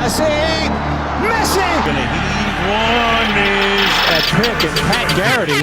Messi! Messi! Gonna heave one is A trick and Pat Garrity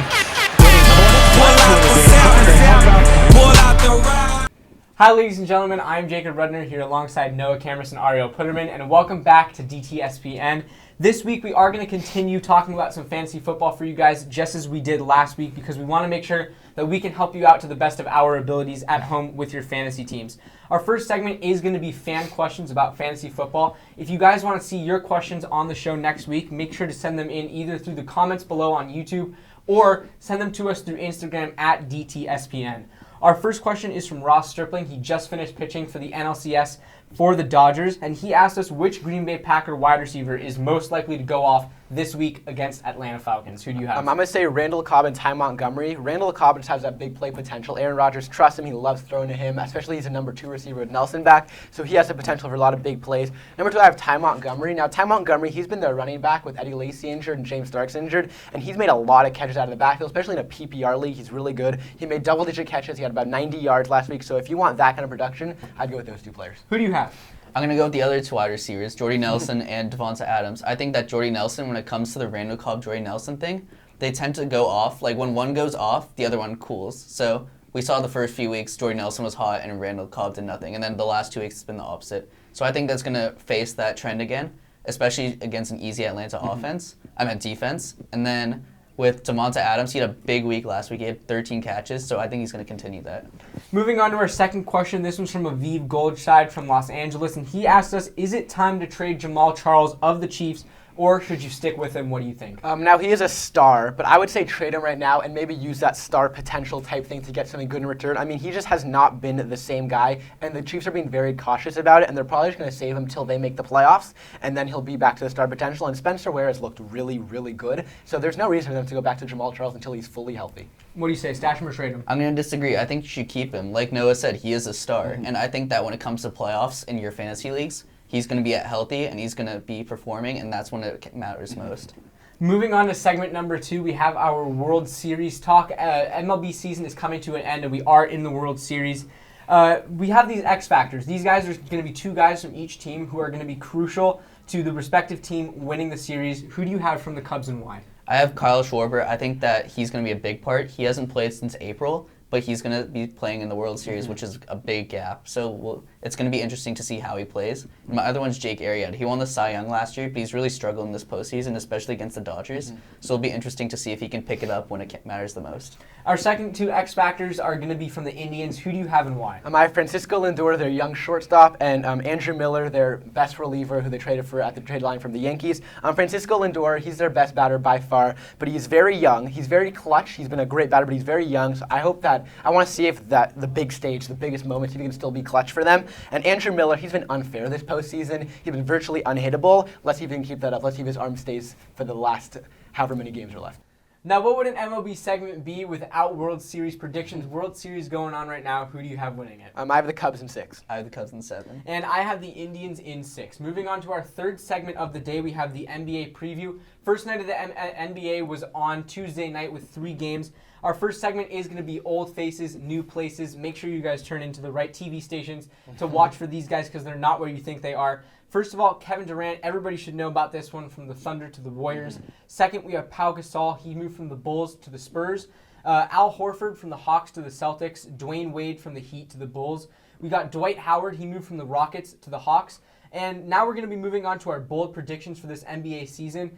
Hi ladies and gentlemen, I'm Jacob Rudner here alongside Noah Cameras and Ariel Putterman, and welcome back to dTSPN. This week we are going to continue talking about some fantasy football for you guys just as we did last week, because we want to make sure that we can help you out to the best of our abilities at home with your fantasy teams. Our first segment is going to be fan questions about fantasy football. If you guys want to see your questions on the show next week, make sure to send them in either through the comments below on YouTube or send them to us through Instagram at dTSPN. Our first question is from Ross Stripling. He just finished pitching for the NLCS for the Dodgers, and he asked us which Green Bay Packer wide receiver is most likely to go off this week against Atlanta Falcons. Who do you have? I'm going to say Randall Cobb and Ty Montgomery. Randall Cobb just has that big play potential. Aaron Rodgers trusts him. He loves throwing to him, especially he's a number 2 receiver with Nelson back, so he has the potential for a lot of big plays. Number 2, I have Ty Montgomery. Now, Ty Montgomery, he's been their running back with Eddie Lacy injured and James Starks injured, and he's made a lot of catches out of the backfield, especially in a PPR league. He's really good. He made double-digit catches. He had about 90 yards last week, so if you want that kind of production, I'd go with those 2 players. Who do you have? I'm going to go with the other 2 wide receivers, Jordy Nelson and Devonta Adams. I think that Jordy Nelson, when it comes to the Randall Cobb, Jordy Nelson thing, they tend to go off. Like, when one goes off, the other one cools. So we saw the first few weeks, Jordy Nelson was hot and Randall Cobb did nothing. And then the last 2 weeks, it's been the opposite. So I think that's going to face that trend again, especially against an easy Atlanta defense. And then with Devonta Adams, he had a big week last week. He had 13 catches, so I think he's going to continue that. Moving on to our second question. This one's from Aviv Goldside from Los Angeles, and he asked us, is it time to trade Jamal Charles of the Chiefs, or should you stick with him? What do you think? Now, he is a star, but I would say trade him right now and maybe use that star potential type thing to get something good in return. I mean, he just has not been the same guy, and the Chiefs are being very cautious about it, and they're probably just going to save him till they make the playoffs, and then he'll be back to the star potential. And Spencer Ware has looked really, really good, so there's no reason for them to go back to Jamal Charles until he's fully healthy. What do you say, stash him or trade him? I'm going to disagree. I think you should keep him. Like Noah said, he is a star, and I think that when it comes to playoffs in your fantasy leagues, he's going to be healthy and he's going to be performing, and that's when it matters most. Moving on to segment number 2, we have our World Series talk. MLB season is coming to an end, and we are in the World Series. We have these X factors. These guys are going to be 2 guys from each team who are going to be crucial to the respective team winning the series. Who do you have from the Cubs and why? I have Kyle Schwarber. I think that he's going to be a big part. He hasn't played since April, but he's going to be playing in the World Series, which is a big gap. So it's going to be interesting to see how he plays. And my other one's Jake Arrieta. He won the Cy Young last year, but he's really struggled in this postseason, especially against the Dodgers. So it'll be interesting to see if he can pick it up when it matters the most. Our second 2 X factors are going to be from the Indians. Who do you have and why? I have Francisco Lindor, their young shortstop, and Andrew Miller, their best reliever, who they traded for at the trade line from the Yankees. Francisco Lindor, he's their best batter by far, but he's very young. He's very clutch. He's been a great batter, but he's very young. So I want to see if the big stage, the biggest moments, if he can still be clutch for them. And Andrew Miller, he's been unfair this postseason. He's been virtually unhittable. Let's see if he can keep that up. Let's see if his arm stays for the last however many games are left. Now, what would an MLB segment be without World Series predictions? World Series going on right now. Who do you have winning it? I have the Cubs in 6. I have the Cubs in 7. And I have the Indians in 6. Moving on to our third segment of the day, we have the NBA preview. First night of the NBA was on Tuesday night with 3 games. Our first segment is going to be old faces, new places. Make sure you guys turn into the right TV stations to watch for these guys, because they're not where you think they are. First of all, Kevin Durant. Everybody should know about this one, from the Thunder to the Warriors. Second, we have Pau Gasol. He moved from the Bulls to the Spurs. Al Horford from the Hawks to the Celtics. Dwayne Wade from the Heat to the Bulls. We got Dwight Howard. He moved from the Rockets to the Hawks. And now we're going to be moving on to our bold predictions for this NBA season.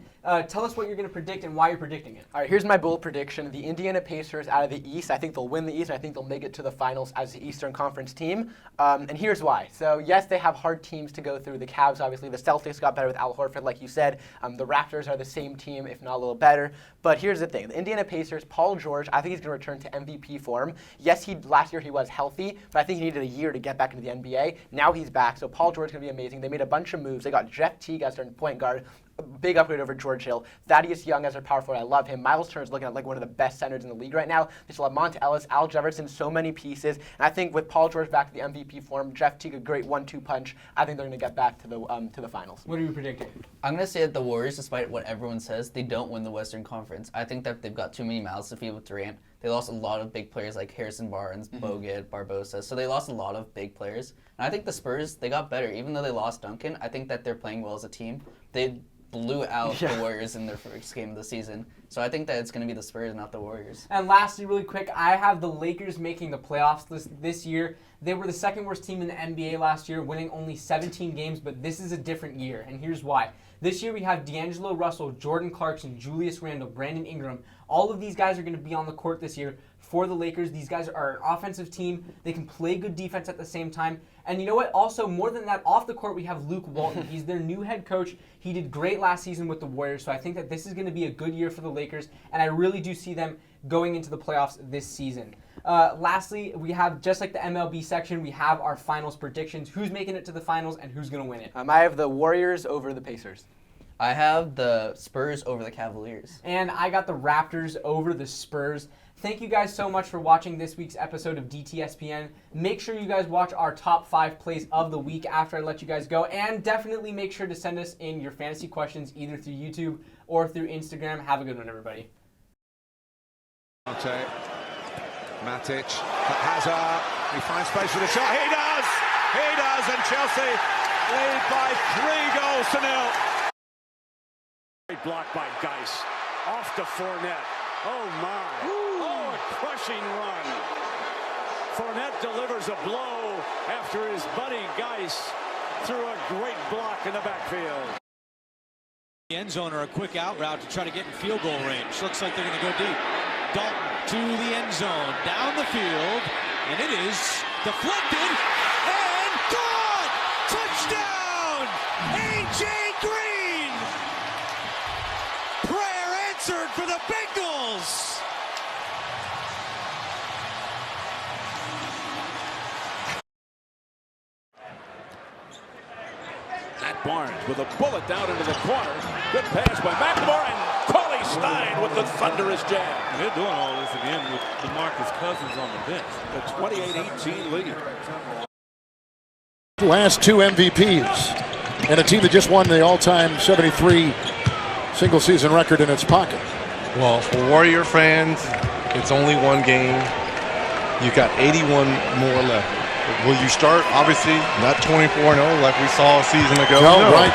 Tell us what you're going to predict and why you're predicting it. All right, here's my bold prediction. The Indiana Pacers out of the East, I think they'll win the East, and I think they'll make it to the finals as the Eastern Conference team. And here's why. So, yes, they have hard teams to go through. The Cavs, obviously. The Celtics got better with Al Horford, like you said. The Raptors are the same team, if not a little better. But here's the thing. The Indiana Pacers, Paul George, I think he's going to return to MVP form. Yes, last year he was healthy, but I think he needed a year to get back into the NBA. Now he's back, so Paul George is going to be amazing. They made a bunch of moves. They got Jeff Teague as their point guard. A big upgrade over George Hill. Thaddeus Young as their power forward. I love him. Miles Turner's looking at like one of the best centers in the league right now. They still have Monta Ellis, Al Jefferson, so many pieces. And I think with Paul George back to the MVP form, Jeff Teague a great 1-2 punch. I think they're going to get back to the finals. What are you predicting? I'm going to say that the Warriors, despite what everyone says, they don't win the Western Conference. I think that they've got too many mouths to feed with Durant. They lost a lot of big players like Harrison Barnes, Bogut, Barbosa. So they lost a lot of big players. And I think the Spurs, they got better. Even though they lost Duncan, I think that they're playing well as a team. They blew out the Warriors in their first game of the season. So I think that it's going to be the Spurs, not the Warriors. And lastly, really quick, I have the Lakers making the playoffs this year. They were the second worst team in the NBA last year, winning only 17 games, but this is a different year, and here's why. This year we have D'Angelo Russell, Jordan Clarkson, Julius Randle, Brandon Ingram. All of these guys are going to be on the court this year for the Lakers. These guys are an offensive team. They can play good defense at the same time. And you know what? Also, more than that, off the court we have Luke Walton. He's their new head coach. He did great last season with the Warriors, so I think that this is going to be a good year for the Lakers, and I really do see them going into the playoffs this season. Lastly, we have, just like the MLB section, we have our finals predictions. Who's making it to the finals and who's going to win it? I have the Warriors over the Pacers. I have the Spurs over the Cavaliers. And I got the Raptors over the Spurs. Thank you guys so much for watching this week's episode of dTSPN. Make sure you guys watch our top 5 plays of the week after I let you guys go. And definitely make sure to send us in your fantasy questions either through YouTube or through Instagram. Have a good one, everybody. Matic, Hazard, he finds space for the shot. He does! He does, and Chelsea lead by 3 goals to 0. Great block by Geis. Off to Fournette. Oh my. Oh, a crushing run. Fournette delivers a blow after his buddy Geis threw a great block in the backfield. The end zone or a quick out route to try to get in field goal range. Looks like they're going to go deep. Dalton to the end zone, down the field, and it is deflected and caught! Touchdown! A.J. Green! Prayer answered for the Bengals! Matt Barnes with a bullet down into the corner. Good pass by McLemore, and Cauley Stein with the thunderous jab. They're doing all this again with DeMarcus Cousins on the bench. The 28-18 lead. Last 2 MVPs and a team that just won the all-time 73 single-season record in its pocket. Well, for Warrior fans, it's only one game. You got 81 more left. Will you start? Obviously, not 24-0 like we saw a season ago. No, right.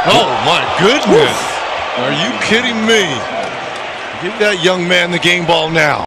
Oh, my goodness. Are you kidding me? Give that young man the game ball now.